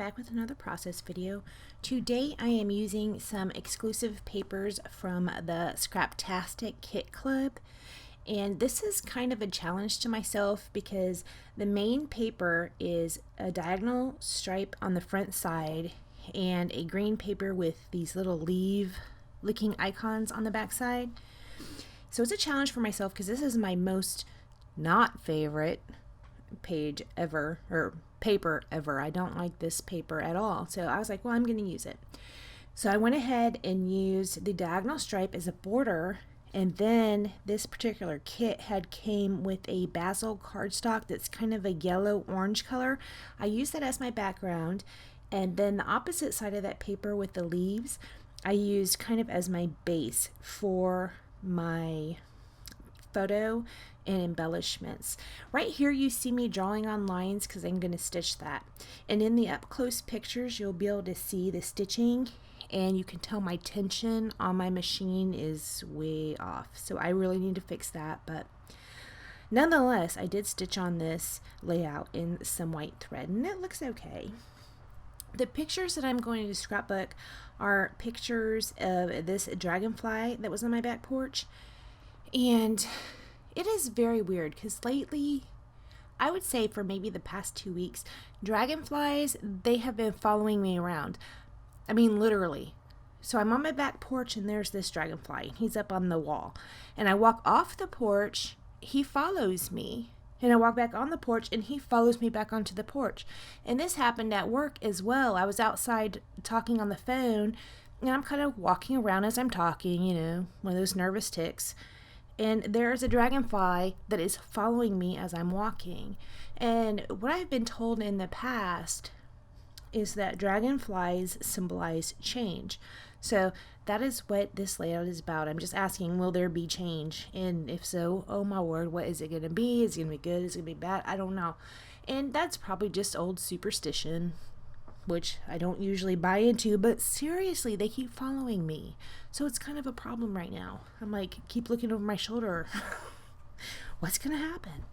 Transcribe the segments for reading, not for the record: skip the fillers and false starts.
back with another process video. Today I am using some exclusive papers from the Scraptastic Kit Club, and this is kind of a challenge to myself because the main paper is a diagonal stripe on the front side and a green paper with these little leaf looking icons on the back side. So it's a challenge for myself because this is my most not favorite page ever, or paper ever. I don't like this paper at all. So I was like, well, I'm going to use it. So I went ahead and used the diagonal stripe as a border, and then this particular kit came with a basil cardstock that's kind of a yellow orange color. I used that as my background, and then the opposite side of that paper with the leaves I used kind of as my base for my photo and embellishments. Right here you see me drawing on lines because I'm going to stitch that, and in the up close pictures you'll be able to see the stitching, and you can tell my tension on my machine is way off, so I really need to fix that. But nonetheless, I did stitch on this layout in some white thread and it looks okay. The pictures that I'm going to scrapbook are pictures of this dragonfly that was on my back porch. And it is very weird because lately, I would say for maybe the past 2 weeks, dragonflies, they have been following me around. I mean, literally. So I'm on my back porch and there's this dragonfly. He's up on the wall. And I walk off the porch, he follows me. And I walk back on the porch and he follows me back onto the porch. And this happened at work as well. I was outside talking on the phone and I'm kind of walking around as I'm talking, you know, one of those nervous tics. And there's a dragonfly that is following me as I'm walking. And what I've been told in the past is that dragonflies symbolize change. So that is what this layout is about. I'm just asking, will there be change? And if so, oh my word, what is it going to be? Is it going to be good? Is it going to be bad? I don't know. And that's probably just old superstition, which I don't usually buy into, but seriously, they keep following me. So it's kind of a problem right now. I'm like, keep looking over my shoulder. What's going to happen?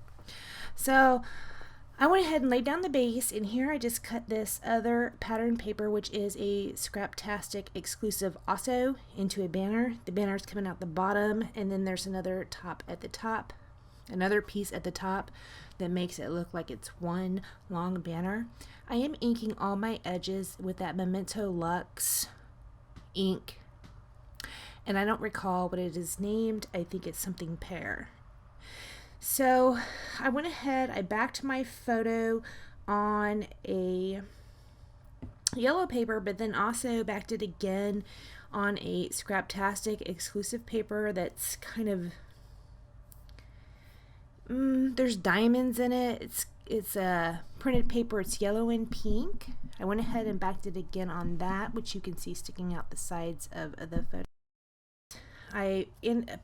So I went ahead and laid down the base, and here I just cut this other pattern paper, which is a Scraptastic exclusive also, into a banner. The banner is coming out the bottom, and then there's another top at the top, another piece at the top that makes it look like it's one long banner. I am inking all my edges with that Memento Luxe ink, and I don't recall what it is named. I think it's something pear. So I went ahead, I backed my photo on a yellow paper, but then also backed it again on a Scraptastic exclusive paper that's kind of, there's diamonds in it. It's a printed paper, it's yellow and pink. I went ahead and backed it again on that, which you can see sticking out the sides of the photo. I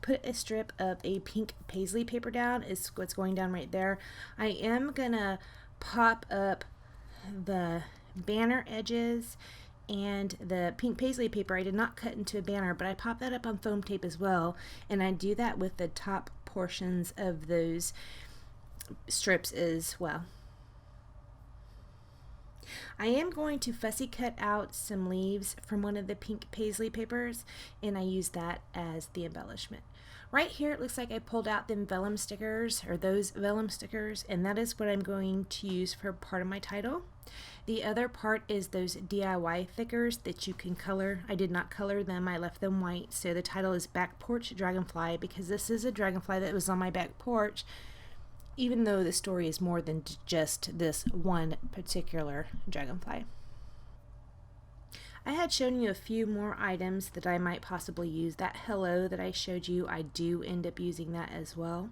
put a strip of a pink paisley paper down, is what's going down right there. I am gonna pop up the banner edges and the pink paisley paper. I did not cut into a banner, but I popped that up on foam tape as well, and I do that with the top portions of those strips as well. I am going to fussy cut out some leaves from one of the pink paisley papers, and I use that as the embellishment. Right here it looks like I pulled out them vellum stickers, or those vellum stickers, and that is what I'm going to use for part of my title. The other part is those DIY thickers that you can color. I did not color them, I left them white, so the title is Back Porch Dragonfly because this is a dragonfly that was on my back porch, even though the story is more than just this one particular dragonfly. I had shown you a few more items that I might possibly use. That hello that I showed you, I do end up using that as well.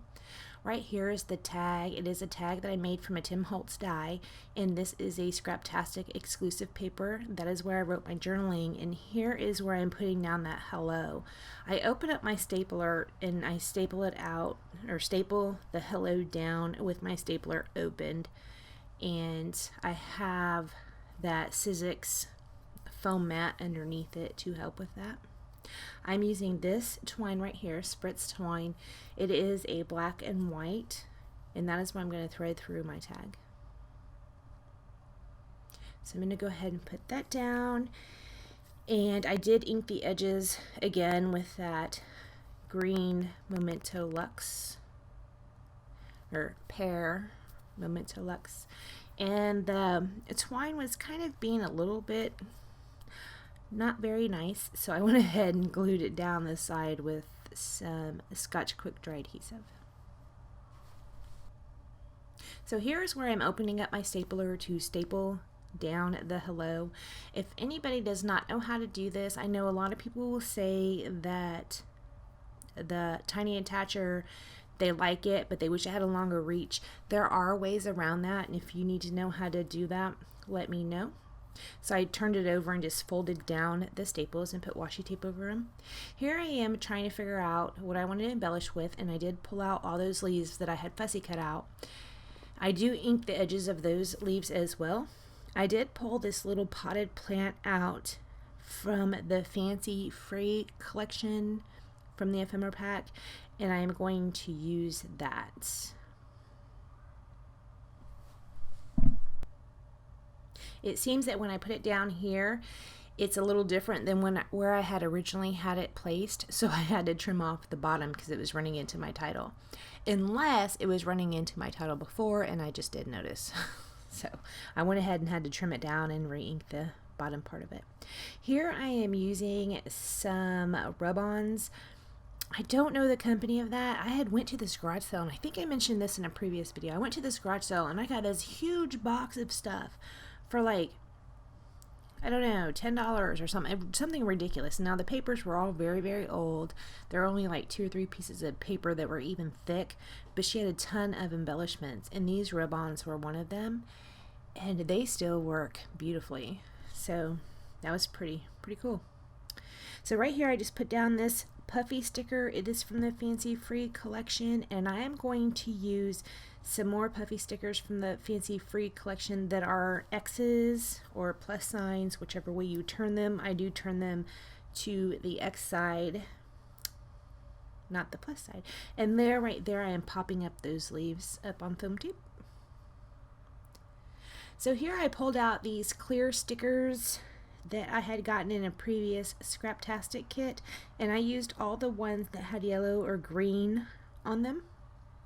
Right here is the tag. It is a tag that I made from a Tim Holtz die, and this is a Scraptastic exclusive paper. That is where I wrote my journaling, and here is where I'm putting down that hello. I open up my stapler and I staple it out, or staple the hello down with my stapler opened, and I have that Sizzix foam mat underneath it to help with that. I'm using this twine right here, spritz twine. It is a black and white, and that is what I'm going to thread through my tag. So I'm going to go ahead and put that down. And I did ink the edges again with that green Memento Luxe, or pear Memento Luxe. And the twine was kind of being a little bit not very nice, so I went ahead and glued it down the side with some Scotch Quick Dry adhesive. So here's where I'm opening up my stapler to staple down the hello. If anybody does not know how to do this, I know a lot of people will say that the tiny attacher, they like it, but they wish it had a longer reach. There are ways around that, and if you need to know how to do that, let me know. So I turned it over and just folded down the staples and put washi tape over them. Here I am trying to figure out what I wanted to embellish with, and I did pull out all those leaves that I had fussy cut out. I do ink the edges of those leaves as well. I did pull this little potted plant out from the Fancy Free collection from the ephemera pack, and I'm going to use that. It seems that when I put it down here, it's a little different than where I had originally had it placed, so I had to trim off the bottom because it was running into my title. Unless it was running into my title before and I just didn't notice. So I went ahead and had to trim it down and re-ink the bottom part of it. Here I am using some rub-ons. I don't know the company of that. I had went to this garage sale, and I think I mentioned this in a previous video. I went to this garage sale and I got this huge box of stuff for like, I don't know, $10 or something ridiculous. Now the papers were all very, very old. There were only like 2 or 3 pieces of paper that were even thick, but she had a ton of embellishments, and these rub-ons were one of them, and they still work beautifully. So that was pretty cool. So right here I just put down this puffy sticker. It is from the Fancy Free collection, and I am going to use some more puffy stickers from the Fancy Free collection that are X's or plus signs, whichever way you turn them. I do turn them to the X side, not the plus side. And there, right there, I am popping up those leaves up on foam tape. So here I pulled out these clear stickers that I had gotten in a previous Scraptastic kit, and I used all the ones that had yellow or green on them.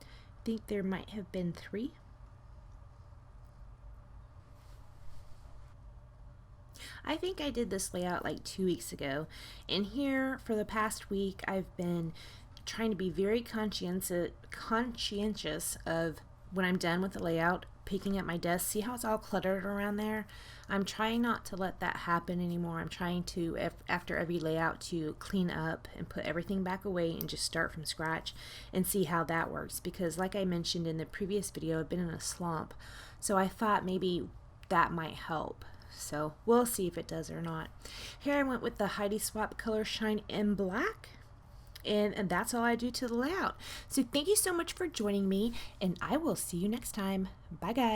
I think there might have been 3. I think I did this layout like 2 weeks ago, and here for the past week I've been trying to be very conscientious of when I'm done with the layout, picking up my desk. See how it's all cluttered around there? I'm trying not to let that happen anymore. I'm trying to, after every layout, to clean up and put everything back away and just start from scratch and see how that works. Because like I mentioned in the previous video, I've been in a slump. So I thought maybe that might help. So we'll see if it does or not. Here I went with the Heidi Swap Color Shine in Black. And that's all I do to the layout. So thank you so much for joining me, and I will see you next time. Bye guys.